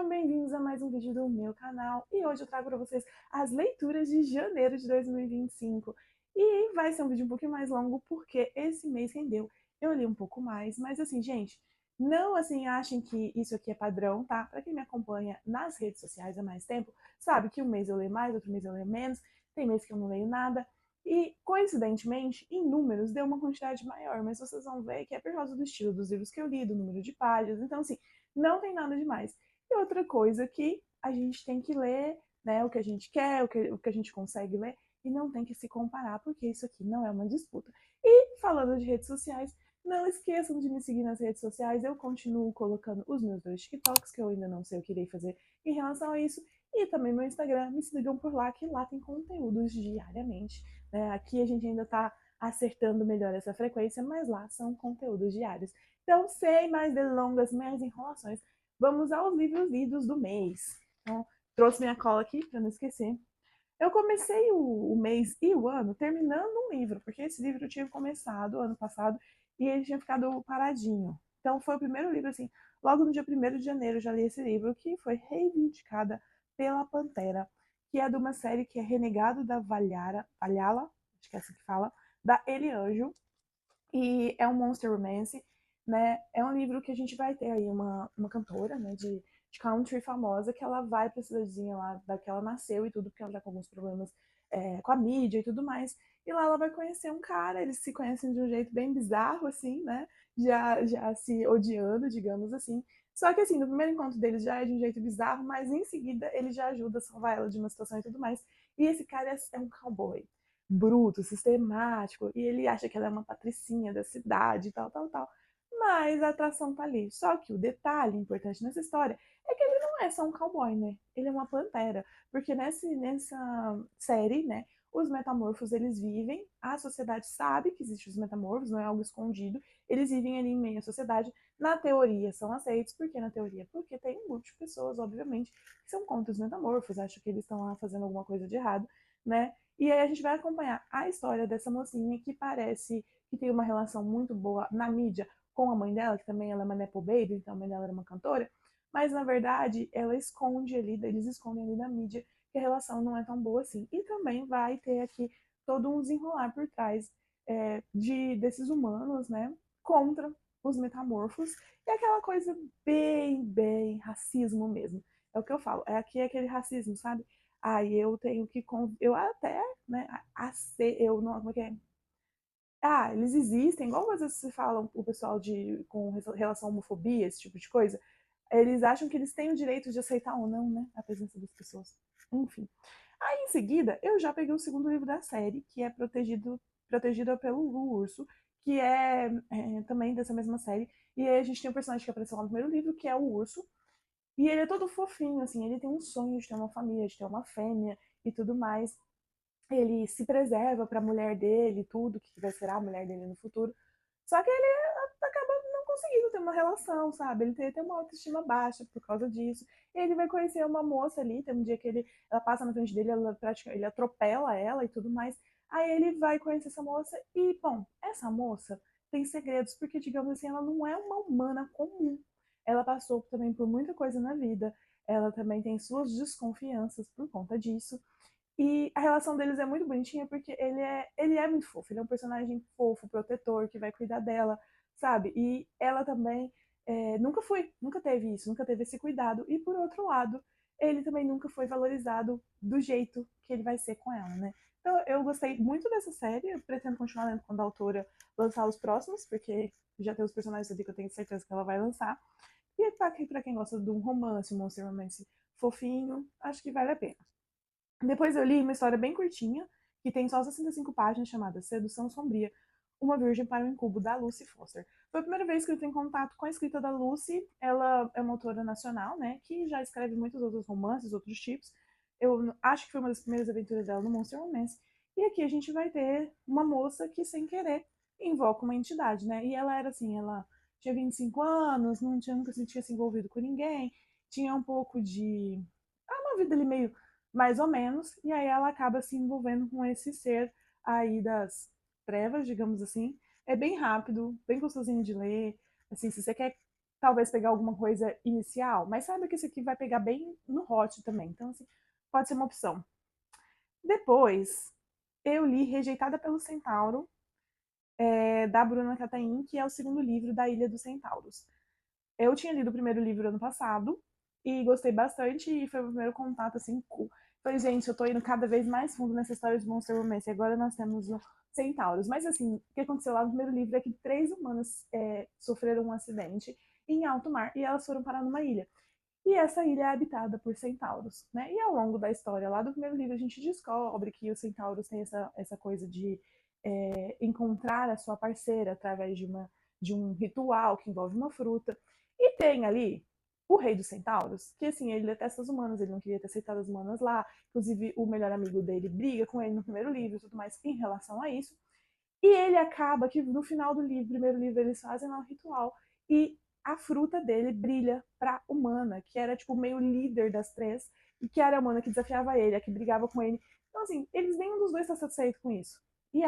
Sejam bem-vindos a mais um vídeo do meu canal e hoje eu trago para vocês as leituras de janeiro de 2025 e vai ser um vídeo um pouquinho mais longo porque esse mês rendeu, eu li um pouco mais, mas assim, gente, não assim achem que isso aqui é padrão, tá? Para quem me acompanha nas redes sociais há mais tempo, sabe que um mês eu leio mais, outro mês eu leio menos, tem mês que eu não leio nada e coincidentemente, em números deu uma quantidade maior, mas vocês vão ver que é por causa do estilo dos livros que eu li, do número de páginas, então assim, não tem nada demais. E outra coisa que a gente tem que ler, né, o que a gente quer, o que a gente consegue ler, e não tem que se comparar, porque isso aqui não é uma disputa. E falando de redes sociais, não esqueçam de me seguir nas redes sociais, eu continuo colocando os meus dois TikToks, que eu ainda não sei o que irei fazer em relação a isso, e também meu Instagram, me sigam por lá, que lá tem conteúdos diariamente. Né? Aqui a gente ainda está acertando melhor essa frequência, mas lá são conteúdos diários. Então, sem mais delongas, mais enrolações, vamos aos livros lidos do mês. Então, trouxe minha cola aqui para não esquecer. Eu comecei o mês e o ano terminando um livro, porque esse livro eu tinha começado ano passado e ele tinha ficado paradinho. Então foi o primeiro livro, assim, logo no dia 1º de janeiro eu já li esse livro, que foi reivindicada pela Pantera, que é de uma série que é Renegado da Valhalla, acho que é assim que fala, da Eli Anjo, e é um monster romance, né? É um livro que a gente vai ter aí uma cantora, né, de country famosa, que ela vai pra cidadezinha lá da que ela nasceu e tudo, porque ela tá com alguns problemas com a mídia e tudo mais. E lá ela vai conhecer um cara, eles se conhecem de um jeito bem bizarro, assim, né? Já se odiando, digamos assim. Só que assim, no primeiro encontro deles já é de um jeito bizarro, mas em seguida ele já ajuda a salvar ela de uma situação e tudo mais. E esse cara é um cowboy bruto, sistemático, e ele acha que ela é uma patricinha da cidade, tal, tal, tal. Mas a atração tá ali. Só que o detalhe importante nessa história é que ele não é só um cowboy, né? Ele é uma pantera. Porque nessa série, né, os metamorfos, eles vivem, a sociedade sabe que existem os metamorfos, não é algo escondido, eles vivem ali em meio à sociedade, na teoria são aceitos, por que na teoria? Porque tem um grupo de pessoas, obviamente, que são contra os metamorfos, acham que eles estão lá fazendo alguma coisa de errado, né? E aí a gente vai acompanhar a história dessa mocinha que parece que tem uma relação muito boa na mídia com a mãe dela, que também ela é uma nepo baby, então a mãe dela era uma cantora, mas na verdade ela esconde ali, eles escondem ali na mídia que a relação não é tão boa assim. E também vai ter aqui todo um desenrolar por trás desses humanos, né, contra os metamorfos, e aquela coisa bem racismo mesmo. É o que eu falo, aqui é aquele racismo, sabe? Aí eu tenho que. Eu até, né? Eu não. Como é que é? Ah, eles existem, igual às vezes se fala o pessoal com relação à homofobia, esse tipo de coisa. Eles acham que eles têm o direito de aceitar ou não, né? A presença das pessoas. Enfim. Aí em seguida, eu já peguei o segundo livro da série, que é Protegida pelo Urso, que é também dessa mesma série. E aí a gente tem um personagem que apareceu lá no primeiro livro, que é o urso. E ele é todo fofinho, assim, ele tem um sonho de ter uma família, de ter uma fêmea e tudo mais. Ele se preserva para a mulher dele, tudo, que vai ser a mulher dele no futuro. Só que ele acaba não conseguindo ter uma relação, sabe? Ele tem uma autoestima baixa por causa disso. E ele vai conhecer uma moça ali, tem um dia que ela passa na frente dele, ele atropela ela e tudo mais. Aí ele vai conhecer essa moça e, bom, essa moça tem segredos, porque, digamos assim, ela não é uma humana comum. Ela passou também por muita coisa na vida. Ela também tem suas desconfianças por conta disso. E a relação deles é muito bonitinha porque ele é muito fofo. Ele é um personagem fofo, protetor, que vai cuidar dela, sabe? E ela também nunca teve isso, nunca teve esse cuidado. E por outro lado, ele também nunca foi valorizado do jeito que ele vai ser com ela, né? Então eu gostei muito dessa série, eu pretendo continuar lendo quando a autora lançar os próximos, porque já tem os personagens ali que eu tenho certeza que ela vai lançar. E pra quem gosta de um romance, um monster romance fofinho, acho que vale a pena. Depois eu li uma história bem curtinha, que tem só 65 páginas, chamada Sedução Sombria, Uma Virgem para o Incubo, da Lucy Foster. Foi a primeira vez que eu tenho contato com a escrita da Lucy. Ela é uma autora nacional, né, que já escreve muitos outros romances, outros tipos. Eu acho que foi uma das primeiras aventuras dela no Monster Romance. E aqui a gente vai ter uma moça que, sem querer, invoca uma entidade, né? E ela era assim, ela tinha 25 anos, nunca se tinha se envolvido com ninguém, tinha um pouco de... uma vida ali meio mais ou menos, e aí ela acaba se envolvendo com esse ser aí das trevas, digamos assim. É bem rápido, bem gostosinho de ler. Assim, se você quer talvez pegar alguma coisa inicial, mas saiba que esse aqui vai pegar bem no hot também. Então, assim, pode ser uma opção. Depois, eu li Rejeitada pelo Centauro, da Bruna Cataim, que é o segundo livro da Ilha dos Centauros. Eu tinha lido o primeiro livro ano passado e gostei bastante e foi o primeiro contato, assim, falei, gente, eu tô indo cada vez mais fundo nessa história de Monster Romance e agora nós temos o Centauros. Mas, assim, o que aconteceu lá no primeiro livro é que 3 humanas sofreram um acidente em alto mar e elas foram parar numa ilha. E essa ilha é habitada por centauros, né? E ao longo da história lá do primeiro livro a gente descobre que os centauros têm essa coisa de encontrar a sua parceira através de um ritual que envolve uma fruta. E tem ali o rei dos centauros, que assim, ele detesta os humanos, ele não queria ter aceitado as humanas lá. Inclusive, o melhor amigo dele briga com ele no primeiro livro e tudo mais em relação a isso. E ele acaba que no final do livro, primeiro livro, eles fazem lá um ritual e a fruta dele brilha pra humana, que era tipo meio líder das três, e que era a humana que desafiava ele, a que brigava com ele. Então, assim, eles nenhum dos dois tá satisfeito com isso. E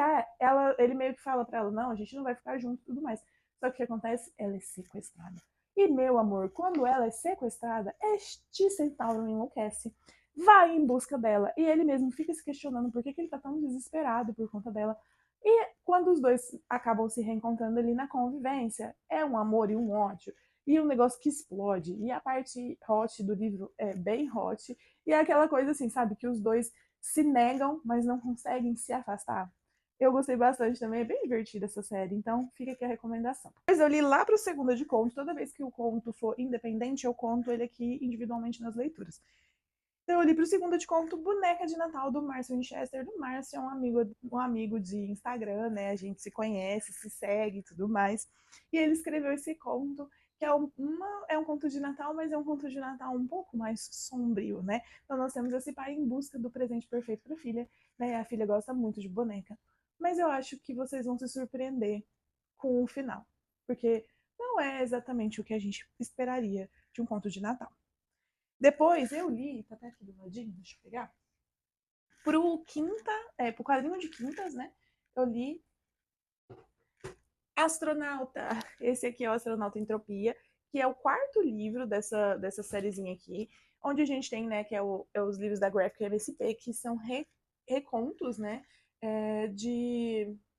ele meio que fala pra ela, não, a gente não vai ficar junto e tudo mais. Só que o que acontece? Ela é sequestrada. E, meu amor, quando ela é sequestrada, este centauro enlouquece, vai em busca dela. E ele mesmo fica se questionando por que ele tá tão desesperado por conta dela. E quando os dois acabam se reencontrando ali na convivência, é um amor e um ódio. E um negócio que explode. E a parte hot do livro é bem hot. E é aquela coisa assim, sabe? Que os dois se negam, mas não conseguem se afastar. Eu gostei bastante também, é bem divertida essa série, então fica aqui a recomendação. Mas eu li lá pro Segunda de Conto, toda vez que o conto for independente, eu conto ele aqui individualmente nas leituras. Então, eu li pro Segunda de Conto Boneca de Natal, do Márcio Winchester. Do Márcio é um amigo de Instagram, né? A gente se conhece, se segue e tudo mais. E ele escreveu esse conto, que é um conto de Natal, mas é um conto de Natal um pouco mais sombrio, né? Então, nós temos esse pai em busca do presente perfeito para a filha, né? A filha gosta muito de boneca. Mas eu acho que vocês vão se surpreender com o final, porque não é exatamente o que a gente esperaria de um conto de Natal. Depois eu li, tá até aqui do ladinho, deixa eu pegar. Pro quadrinho de quintas, né? Eu li Astronauta. Esse aqui é o Astronauta Entropia, que é o quarto livro dessa sériezinha aqui, onde a gente tem, né, que é os livros da Graphic MSP, que são recontos, né,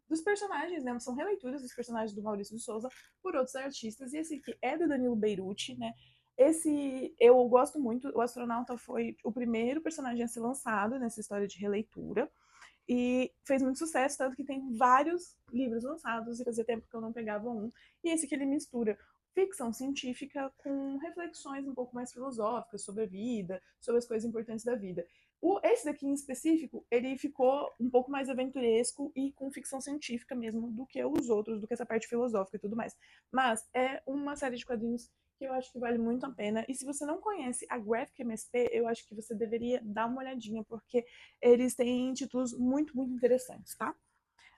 dos personagens, né, são releituras dos personagens do Maurício de Souza por outros artistas, e esse aqui é do Danilo Beirute, né, esse eu gosto muito, o Astronauta foi o primeiro personagem a ser lançado nessa história de releitura, e fez muito sucesso, tanto que tem vários livros lançados, e fazia tempo que eu não pegava um. E esse que ele mistura ficção científica com reflexões um pouco mais filosóficas sobre a vida, sobre as coisas importantes da vida. Esse daqui em específico, ele ficou um pouco mais aventuresco e com ficção científica mesmo do que os outros, do que essa parte filosófica e tudo mais. Mas é uma série de quadrinhos que eu acho que vale muito a pena. E se você não conhece a Graphic MSP, eu acho que você deveria dar uma olhadinha, porque eles têm títulos muito, muito interessantes, tá?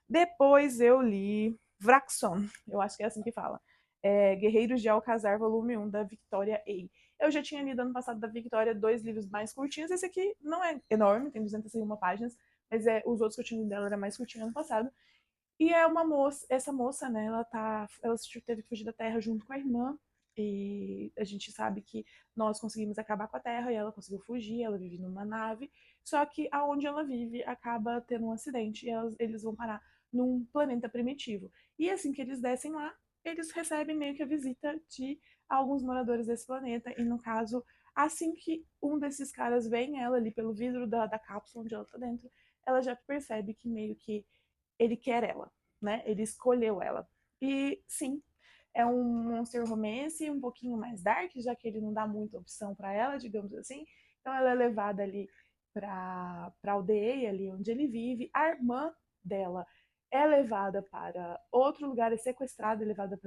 Depois eu li Vraxon, eu acho que é assim que fala. Guerreiros de Alcazar, volume 1, da Victoria A. Eu já tinha lido ano passado da Victoria 2 livros mais curtinhos. Esse aqui não é enorme, tem 201 páginas, mas os outros que eu tinha lido dela era mais curtinho ano passado. E é uma moça, essa moça, né, ela teve que fugir da Terra junto com a irmã, e a gente sabe que nós conseguimos acabar com a Terra e ela conseguiu fugir, ela vive numa nave, só que aonde ela vive acaba tendo um acidente e eles vão parar num planeta primitivo. E assim que eles descem lá, eles recebem meio que a visita de alguns moradores desse planeta, e no caso, assim que um desses caras vê ela ali pelo vidro da cápsula onde ela tá dentro, ela já percebe que meio que ele quer ela, né? Ele escolheu ela. E sim, é um monster romance um pouquinho mais dark, já que ele não dá muita opção para ela, digamos assim. Então ela é levada ali para aldeia, ali onde ele vive. A irmã dela é levada para outro lugar, é sequestrada, é levada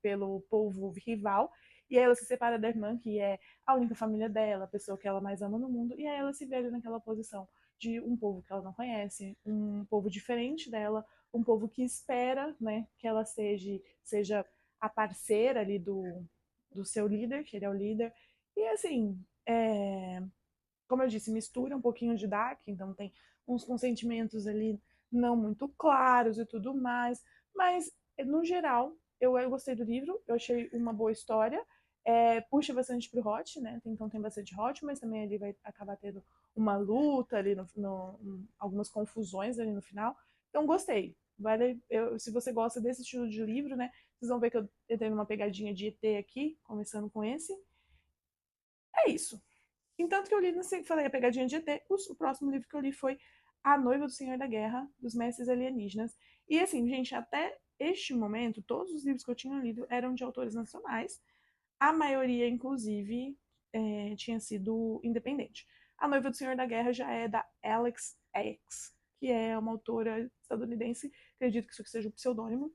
pelo povo rival. E aí ela se separa da irmã, que é a única família dela, a pessoa que ela mais ama no mundo. E aí ela se vê ali naquela posição de um povo que ela não conhece, um povo diferente dela, um povo que espera, né, que ela seja a parceira ali do seu líder, que ele é o líder. E assim, como eu disse, mistura um pouquinho de Dark, então tem uns consentimentos ali não muito claros e tudo mais, mas no geral eu gostei do livro, eu achei uma boa história, puxa bastante pro hot, né? Então tem bastante hot, mas também ele vai acabar tendo uma luta ali, algumas confusões ali no final. Então gostei. Se você gosta desse estilo de livro, né? Vocês vão ver que eu entrei numa pegadinha de ET aqui, começando com esse. É isso. Entanto que eu li, falei a pegadinha de ET, o próximo livro que eu li foi A Noiva do Senhor da Guerra, dos Mestres Alienígenas. E assim, gente, até este momento, todos os livros que eu tinha lido eram de autores nacionais. A maioria, inclusive, tinha sido independente. A Noiva do Senhor da Guerra já é da Alex X, que é uma autora estadunidense, acredito que isso aqui seja o pseudônimo.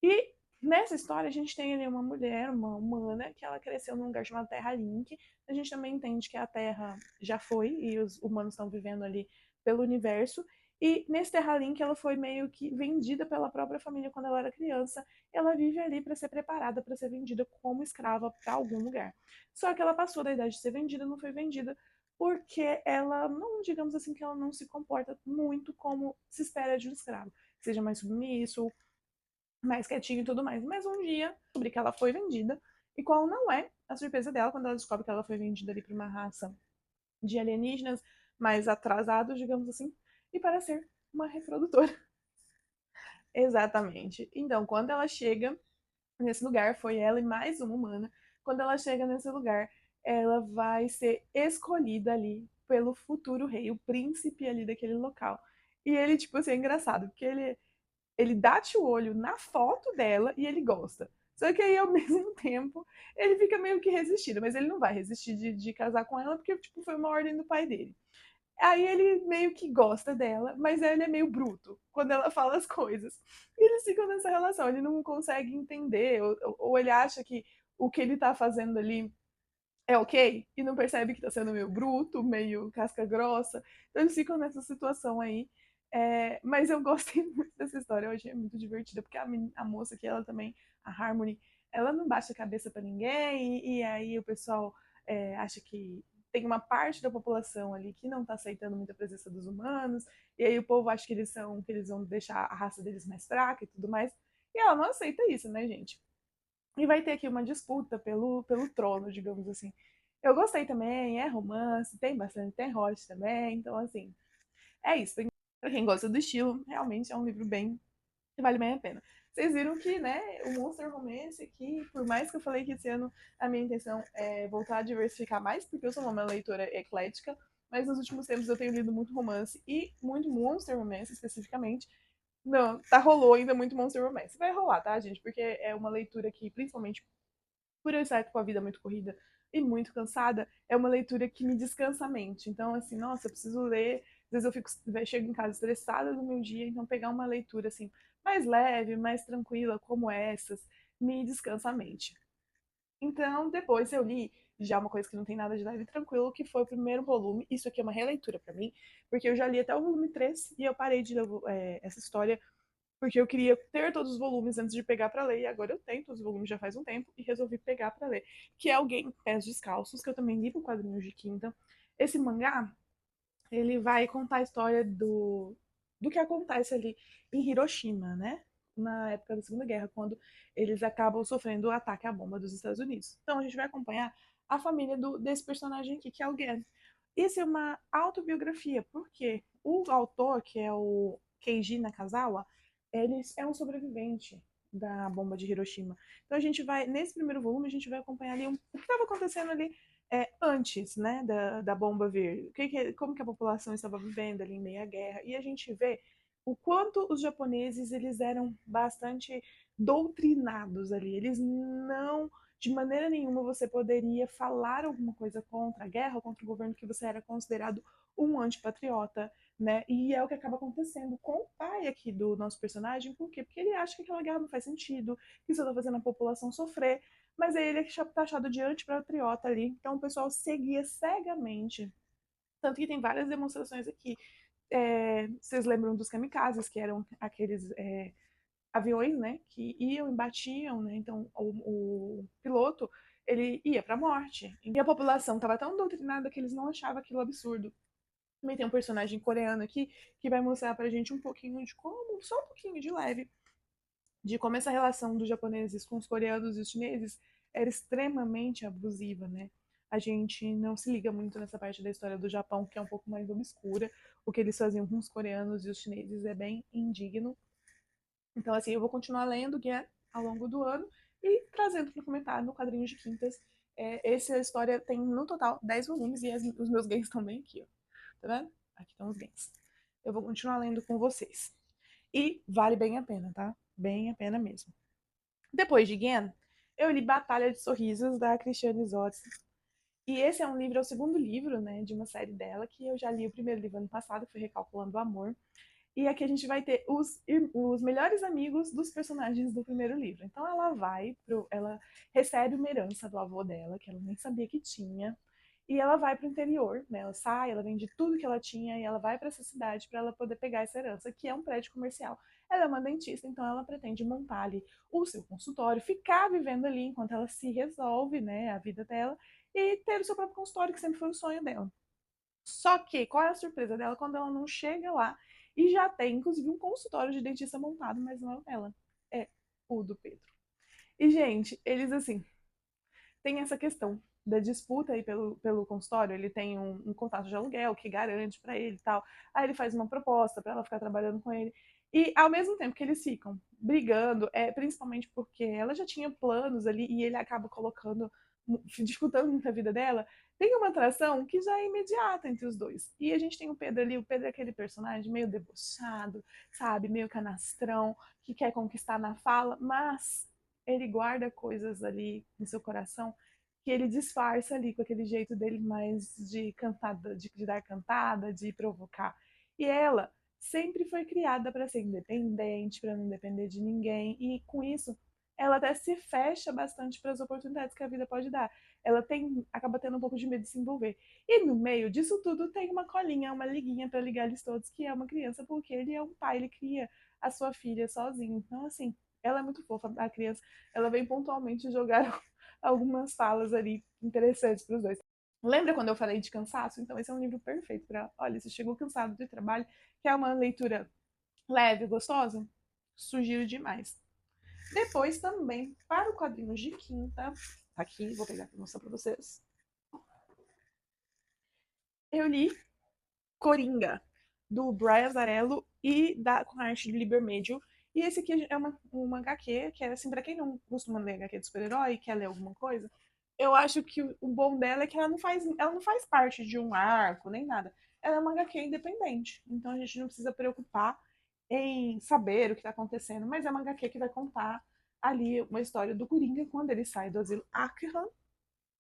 E nessa história a gente tem ali uma mulher, uma humana, que ela cresceu num lugar chamado Terra Link. A gente também entende que a Terra já foi e os humanos estão vivendo ali pelo universo. E nesse Terra Link ela foi meio que vendida pela própria família quando ela era criança. Ela vive ali para ser preparada para ser vendida como escrava para algum lugar. Só que ela passou da idade de ser vendida, não foi vendida porque ela não, digamos assim, que ela não se comporta muito como se espera de um escravo. Seja mais submisso, mais quietinho e tudo mais. Mas um dia descobri que ela foi vendida. E qual não é a surpresa dela quando ela descobre que ela foi vendida ali para uma raça de alienígenas mais atrasados, digamos assim, e para ser uma reprodutora. Exatamente. Então, quando ela chega nesse lugar, foi ela e mais uma humana. Quando ela chega nesse lugar, ela vai ser escolhida ali pelo futuro rei, o príncipe ali daquele local. E ele, tipo assim, é engraçado, porque ele bate o olho na foto dela e ele gosta. Só que aí, ao mesmo tempo, ele fica meio que resistindo, mas ele não vai resistir de casar com ela, porque tipo, foi uma ordem do pai dele. Aí ele meio que gosta dela, mas ele é meio bruto quando ela fala as coisas. E eles ficam nessa relação, ele não consegue entender, ou ele acha que o que ele tá fazendo ali é ok, e não percebe que tá sendo meio bruto, meio casca grossa. Então eles ficam nessa situação aí. Mas eu gostei muito dessa história, eu achei muito divertida, porque a moça aqui, ela também, a Harmony, ela não baixa a cabeça para ninguém, e aí o pessoal acha que tem uma parte da população ali que não tá aceitando muito a presença dos humanos, e aí o povo acha que eles vão deixar a raça deles mais fraca e tudo mais. E ela não aceita isso, né, gente? E vai ter aqui uma disputa pelo trono, digamos assim. Eu gostei também, é romance, tem bastante, tem hot também, então assim, é isso. Pra quem gosta do estilo, realmente é um livro bem que vale bem a pena. Vocês viram que, né, o Monster Romance aqui, por mais que eu falei que esse ano a minha intenção é voltar a diversificar mais, porque eu sou uma leitora eclética, mas nos últimos tempos eu tenho lido muito romance e muito Monster Romance especificamente. Não, rolou ainda muito Monster Romance. Vai rolar, tá, gente? Porque é uma leitura que, principalmente por eu estar com a vida muito corrida e muito cansada, é uma leitura que me descansa a mente. Então, assim, nossa, eu preciso ler. Às vezes chego em casa estressada do meu dia, então pegar uma leitura assim mais leve, mais tranquila, como essas, me descansa a mente. Então, depois eu li já uma coisa que não tem nada de leve e tranquilo, que foi o primeiro volume. Isso aqui é uma releitura para mim, porque eu já li até o volume 3 e eu parei de ler essa história porque eu queria ter todos os volumes antes de pegar para ler, e agora eu tenho todos os volumes já faz um tempo, e resolvi pegar para ler. Que é Alguém Pés Descalços, que eu também li pro Quadrinhos de Quinta. Esse mangá, ele vai contar a história do que acontece ali em Hiroshima, né? Na época da Segunda Guerra, quando eles acabam sofrendo o ataque à bomba dos Estados Unidos. Então a gente vai acompanhar a família desse personagem aqui, que é o Gen. Isso é uma autobiografia, porque o autor, que é o Keiji Nakazawa, ele é um sobrevivente da bomba de Hiroshima. Então a gente vai, nesse primeiro volume, a gente vai acompanhar ali o que estava acontecendo ali antes, né, da bomba vir. Como que a população estava vivendo ali em meio à guerra. E a gente vê o quanto os japoneses eles eram bastante doutrinados ali. Eles não, de maneira nenhuma, você poderia falar alguma coisa contra a guerra, contra o governo, que você era considerado um antipatriota, né? E é o que acaba acontecendo com o pai aqui do nosso personagem. Por quê? Porque ele acha que aquela guerra não faz sentido, que isso está fazendo a população sofrer, mas aí ele é taxado de antipatriota ali. Então o pessoal seguia cegamente. Tanto que tem várias demonstrações aqui. Vocês lembram dos kamikazes, que eram aqueles aviões, né, que iam e batiam, né? Então o piloto ele ia para a morte. E a população estava tão doutrinada que eles não achavam aquilo absurdo. Também tem um personagem coreano aqui que vai mostrar pra gente um pouquinho de como, só um pouquinho de leve, de como essa relação dos japoneses com os coreanos e os chineses era extremamente abusiva, né? A gente não se liga muito nessa parte da história do Japão, que é um pouco mais obscura. O que eles faziam com os coreanos e os chineses é bem indigno. Então, assim, eu vou continuar lendo Guian ao longo do ano e trazendo para comentário no quadrinho de quintas. Essa história tem, no total, 10 volumes e os meus games estão bem aqui, ó. Tá vendo? Aqui estão os games. Eu vou continuar lendo com vocês. E vale bem a pena, tá? Bem a pena mesmo. Depois de Guen, eu li Batalha de Sorrisos, da Christiane Zotz. E esse é um livro, é o segundo livro, né, de uma série dela, que eu já li o primeiro livro ano passado, foi Recalculando o Amor. E aqui a gente vai ter os melhores amigos dos personagens do primeiro livro. Então ela recebe uma herança do avô dela, que ela nem sabia que tinha, e ela vai para o interior, né? Ela sai, ela vende tudo que ela tinha e ela vai para essa cidade para ela poder pegar essa herança, que é um prédio comercial. Ela é uma dentista, então ela pretende montar ali o seu consultório, ficar vivendo ali enquanto ela se resolve, né, a vida dela e ter o seu próprio consultório, que sempre foi o sonho dela. Só que, qual é a surpresa dela quando ela não chega lá e já tem, inclusive, um consultório de dentista montado, mas não é ela, é o do Pedro. E, gente, eles, assim, têm essa questão da disputa aí pelo consultório. Ele tem um contrato de aluguel que garante para ele e tal. Aí ele faz uma proposta para ela ficar trabalhando com ele. E, ao mesmo tempo que eles ficam brigando, principalmente porque ela já tinha planos ali e ele acaba colocando, disputando muito a vida dela, tem uma atração que já é imediata entre os dois. E a gente tem o Pedro ali, o Pedro é aquele personagem meio debochado, sabe, meio canastrão, que quer conquistar na fala, mas ele guarda coisas ali no seu coração que ele disfarça ali com aquele jeito dele mais de cantada, de dar cantada, de provocar. E ela sempre foi criada para ser independente, para não depender de ninguém, e com isso ela até se fecha bastante para as oportunidades que a vida pode dar. Ela acaba tendo um pouco de medo de se envolver. E no meio disso tudo tem uma colinha, uma liguinha para ligar eles todos, que é uma criança, porque ele é um pai, ele cria a sua filha sozinho. Então, assim, ela é muito fofa, a criança. Ela vem pontualmente jogar algumas falas ali interessantes para os dois. Lembra quando eu falei de cansaço? Então, esse é um livro perfeito para, olha, se chegou cansado de trabalho, que é uma leitura leve, gostosa, sugiro demais. Depois também, para o quadrinho de quinta, tá aqui, vou pegar para mostrar para vocês. Eu li Coringa, do Brian Azzarello e com a arte do Liber Medio. E esse aqui é uma HQ, que é assim, pra quem não costuma ler HQ de super-herói, quer ler alguma coisa, eu acho que o bom dela é que ela não faz parte de um arco, nem nada. Ela é uma HQ independente. Então a gente não precisa preocupar em saber o que está acontecendo, mas é uma HQ que vai contar ali uma história do Coringa quando ele sai do asilo Arkham.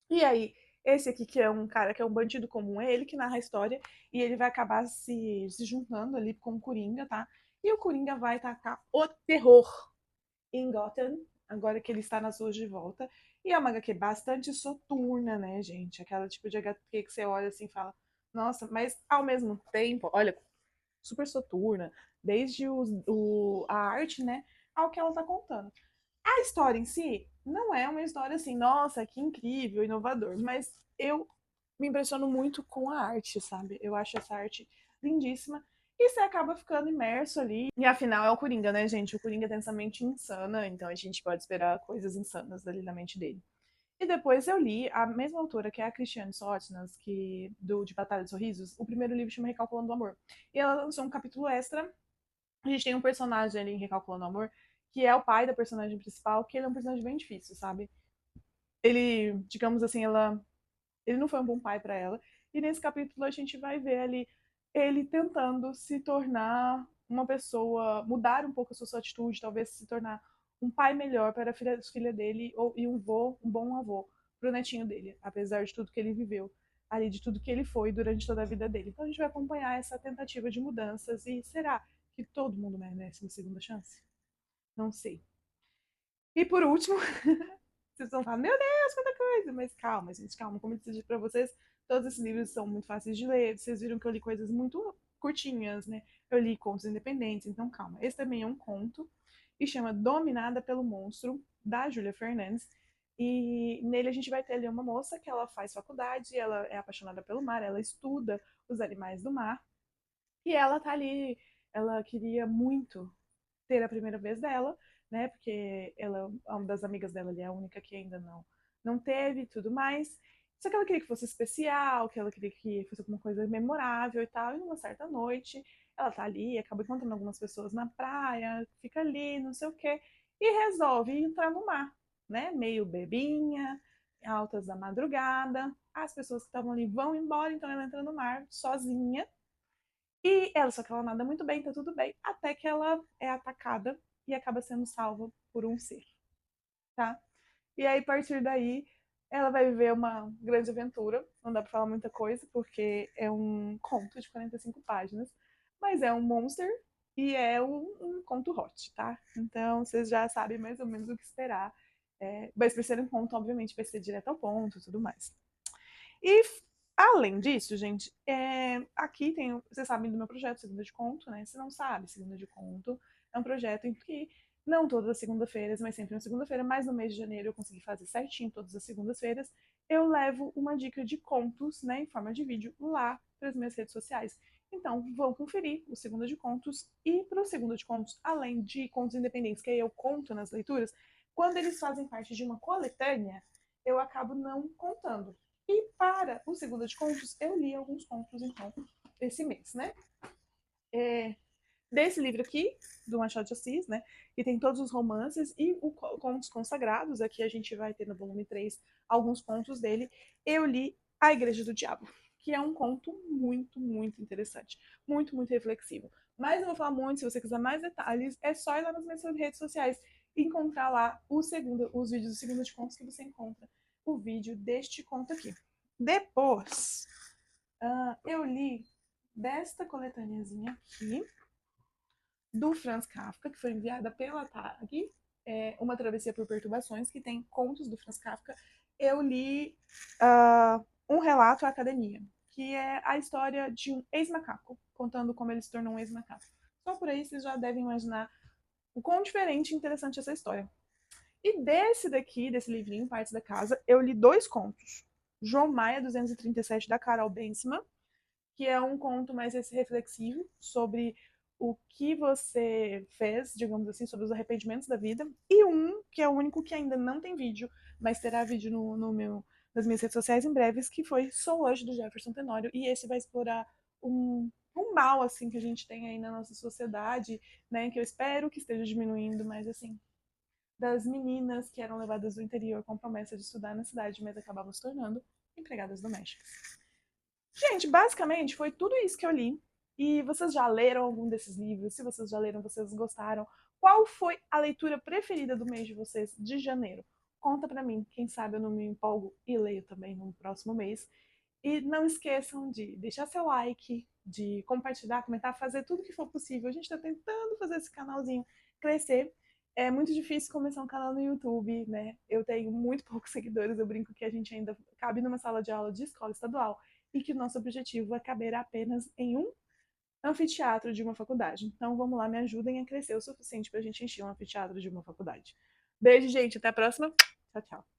E aí, esse aqui, que é um cara que é um bandido comum, é ele que narra a história e ele vai acabar se juntando ali com o Coringa, tá? E o Coringa vai tacar o terror em Gotham, agora que ele está nas ruas de volta. E é uma HQ bastante soturna, né, gente? Aquela tipo de HQ que você olha assim e fala, nossa, mas ao mesmo tempo, olha, super soturna, desde a arte, né, ao que ela tá contando. A história em si não é uma história assim, nossa, que incrível, inovador, mas eu me impressiono muito com a arte, sabe? Eu acho essa arte lindíssima e você acaba ficando imerso ali. E afinal é o Coringa, né, gente? O Coringa tem essa mente insana, então a gente pode esperar coisas insanas dali na mente dele. E depois eu li a mesma autora, que é a Christiane Sotnas, de Batalha de Sorrisos. O primeiro livro chama Recalculando o Amor. E ela lançou um capítulo extra. A gente tem um personagem ali em Recalculando o Amor, que é o pai da personagem principal, que ele é um personagem bem difícil, sabe? Ele, digamos assim, ele não foi um bom pai para ela. E nesse capítulo a gente vai ver ali ele tentando se tornar uma pessoa, mudar um pouco a sua atitude, talvez se tornar um pai melhor para a filha dele e um bom avô para o netinho dele, apesar de tudo que ele viveu, ali de tudo que ele foi durante toda a vida dele. Então a gente vai acompanhar essa tentativa de mudanças e será que todo mundo merece uma segunda chance? Não sei. E por último, vocês vão falar, meu Deus, quanta coisa! Mas calma, gente, calma. Como eu disse pra vocês, todos esses livros são muito fáceis de ler. Vocês viram que eu li coisas muito curtinhas, né? Eu li contos independentes, então calma. Esse também é um conto e chama Dominada pelo Monstro, da Júlia Fernandes. E nele a gente vai ter ali uma moça que ela faz faculdade, ela é apaixonada pelo mar, ela estuda os animais do mar. E ela tá ali, ela queria muito ter a primeira vez dela, né? Porque ela, uma das amigas dela ali, é a única que ainda não teve e tudo mais. Só que ela queria que fosse especial, que ela queria que fosse alguma coisa memorável e tal. E numa certa noite, ela tá ali, acaba encontrando algumas pessoas na praia, fica ali, não sei o quê, e resolve entrar no mar, né? Meio bebinha, altas da madrugada. As pessoas que estavam ali vão embora, então ela entra no mar sozinha. E ela, só que ela nada muito bem, tá tudo bem, até que ela é atacada e acaba sendo salva por um ser, tá? E aí, a partir daí, ela vai viver uma grande aventura. Não dá pra falar muita coisa, porque é um conto de 45 páginas. Mas é um monster e é um conto hot, tá? Então, vocês já sabem mais ou menos o que esperar. Mas por ser um conto, obviamente, vai ser direto ao ponto e tudo mais. E, além disso, gente, aqui tem, vocês sabem do meu projeto Segunda de Conto, né? Se não sabe, Segunda de Conto é um projeto em que não todas as segundas-feiras, mas sempre na segunda-feira, mas no mês de janeiro eu consegui fazer certinho todas as segundas-feiras, eu levo uma dica de contos, né, em forma de vídeo, lá para as minhas redes sociais. Então, vão conferir o Segunda de Contos e para o Segunda de Contos, além de contos independentes que eu conto nas leituras, quando eles fazem parte de uma coletânea, eu acabo não contando. E para o Segunda de Contos, eu li alguns contos, então, esse mês, né? Desse livro aqui, do Machado de Assis, né? Que tem todos os romances e os contos consagrados. Aqui a gente vai ter no volume 3 alguns contos dele. Eu li A Igreja do Diabo, que é um conto muito, muito interessante. Muito, muito reflexivo. Mas não vou falar muito, se você quiser mais detalhes, é só ir lá nas minhas redes sociais e encontrar lá os vídeos do Segunda de Contos que você encontra o vídeo deste conto aqui. Depois, eu li desta coletâneazinha aqui, do Franz Kafka, que foi enviada pela TAG, Uma Travessia por Perturbações, que tem contos do Franz Kafka. Eu li Um Relato à Academia, que é a história de um ex-macaco, contando como ele se tornou um ex-macaco. Só por aí vocês já devem imaginar o quão diferente e interessante essa história. E desse daqui, desse livrinho, Partes da Casa, eu li 2 contos. João Maia 237, da Carol Bensman, que é um conto mais reflexivo sobre o que você fez, digamos assim, sobre os arrependimentos da vida. E um, que é o único que ainda não tem vídeo, mas terá vídeo nas minhas redes sociais em breves, que foi Sou Hoje, do Jefferson Tenório. E esse vai explorar um mal, assim, que a gente tem aí na nossa sociedade, né, que eu espero que esteja diminuindo, mas, assim, das meninas que eram levadas do interior com promessa de estudar na cidade, mas acabavam se tornando empregadas domésticas. Gente, basicamente foi tudo isso que eu li. E vocês já leram algum desses livros? Se vocês já leram, vocês gostaram? Qual foi a leitura preferida do mês de vocês, de janeiro? Conta pra mim, quem sabe eu não me empolgo e leio também no próximo mês. E não esqueçam de deixar seu like, de compartilhar, comentar, fazer tudo que for possível. A gente está tentando fazer esse canalzinho crescer. É muito difícil começar um canal no YouTube, né? Eu tenho muito poucos seguidores, eu brinco que a gente ainda cabe numa sala de aula de escola estadual e que o nosso objetivo é caber apenas em um anfiteatro de uma faculdade. Então vamos lá, me ajudem a crescer o suficiente para a gente encher um anfiteatro de uma faculdade. Beijo, gente, até a próxima. Tchau, tchau.